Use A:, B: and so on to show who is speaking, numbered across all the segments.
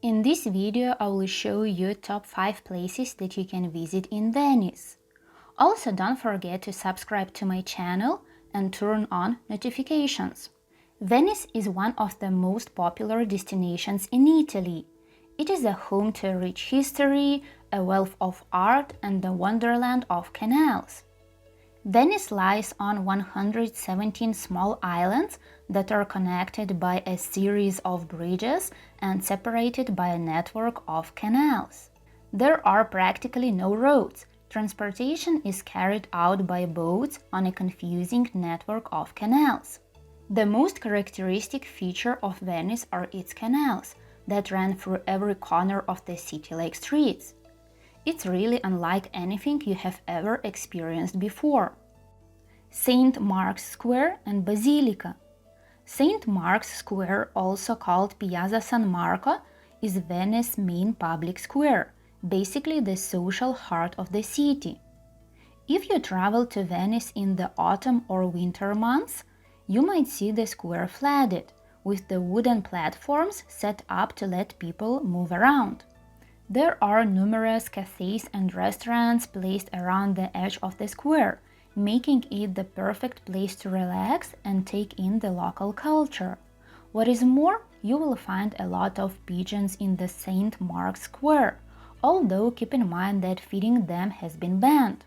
A: In this video, I will show you top 5 places that you can visit in Venice. Also, don't forget to subscribe to my channel and turn on notifications. Venice is one of the most popular destinations in Italy. It is a home to a rich history, a wealth of art, and the wonderland of canals. Venice lies on 117 small islands that are connected by a series of bridges and separated by a network of canals. There are practically no roads. Transportation is carried out by boats on a confusing network of canals. The most characteristic feature of Venice are its canals that run through every corner of the city like streets. It's really unlike anything you have ever experienced before. St. Mark's Square and Basilica. St. Mark's Square, also called Piazza San Marco, is Venice's main public square, basically the social heart of the city. If you travel to Venice in the autumn or winter months, you might see the square flooded, with the wooden platforms set up to let people move around. There are numerous cafes and restaurants placed around the edge of the square, making it the perfect place to relax and take in the local culture. What is more, you will find a lot of pigeons in the St. Mark's Square, although keep in mind that feeding them has been banned.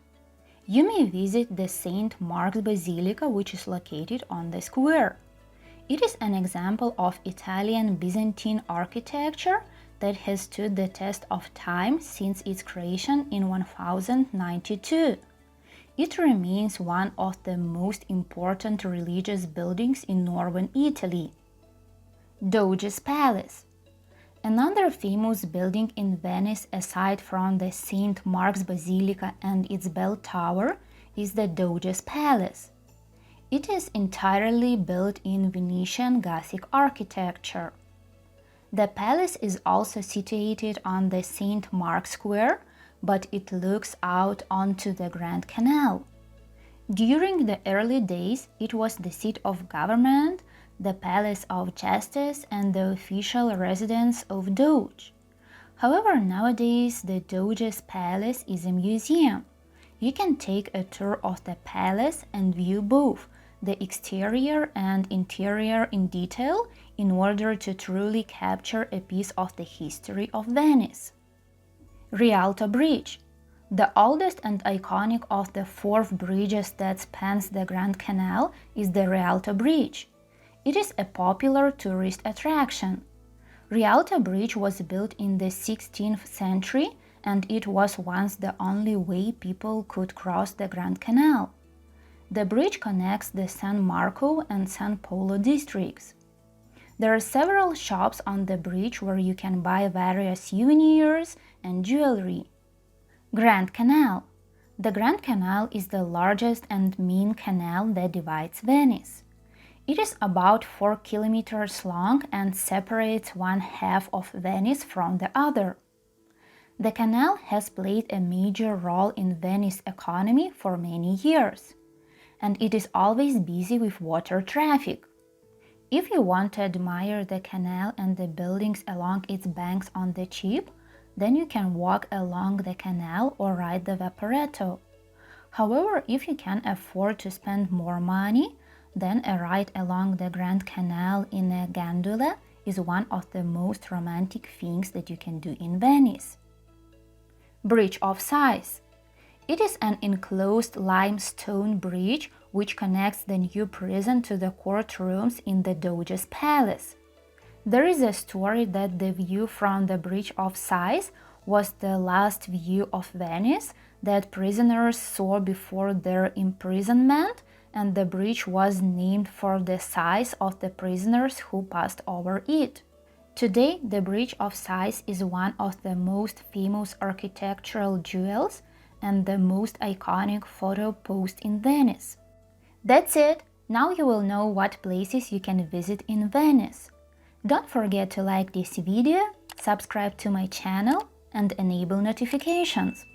A: You may visit the St. Mark's Basilica, which is located on the square. It is an example of Italian Byzantine architecture that has stood the test of time since its creation in 1092. It remains one of the most important religious buildings in northern Italy. Doge's Palace. Another famous building in Venice aside from the St. Mark's Basilica and its bell tower is the Doge's Palace. It is entirely built in Venetian Gothic architecture. The palace is also situated on the St. Mark's Square, but it looks out onto the Grand Canal. During the early days, it was the seat of government, the Palace of Justice, and the official residence of Doge. However, nowadays the Doge's Palace is a museum. You can take a tour of the palace and view both the exterior and interior in detail in order to truly capture a piece of the history of Venice. Rialto Bridge. The oldest and iconic of the 4 bridges that spans the Grand Canal is the Rialto Bridge. It is a popular tourist attraction. Rialto Bridge was built in the 16th century and it was once the only way people could cross the Grand Canal. The bridge connects the San Marco and San Polo districts. There are several shops on the bridge where you can buy various souvenirs and jewelry. Grand Canal. The Grand Canal is the largest and main canal that divides Venice. It is about 4 kilometers long and separates one half of Venice from the other. The canal has played a major role in Venice's economy for many years, and it is always busy with water traffic. If you want to admire the canal and the buildings along its banks on the cheap, then you can walk along the canal or ride the Vaporetto. However, if you can afford to spend more money, then a ride along the Grand Canal in a gondola is one of the most romantic things that you can do in Venice. Bridge of Sighs. It is an enclosed limestone bridge which connects the new prison to the courtrooms in the Doge's Palace. There is a story that the view from the Bridge of Sighs was the last view of Venice that prisoners saw before their imprisonment, and the bridge was named for the sighs of the prisoners who passed over it. Today, the Bridge of Sighs is one of the most famous architectural jewels and the most iconic photo post in Venice. That's it! Now you will know what places you can visit in Venice. Don't forget to like this video, subscribe to my channel and enable notifications.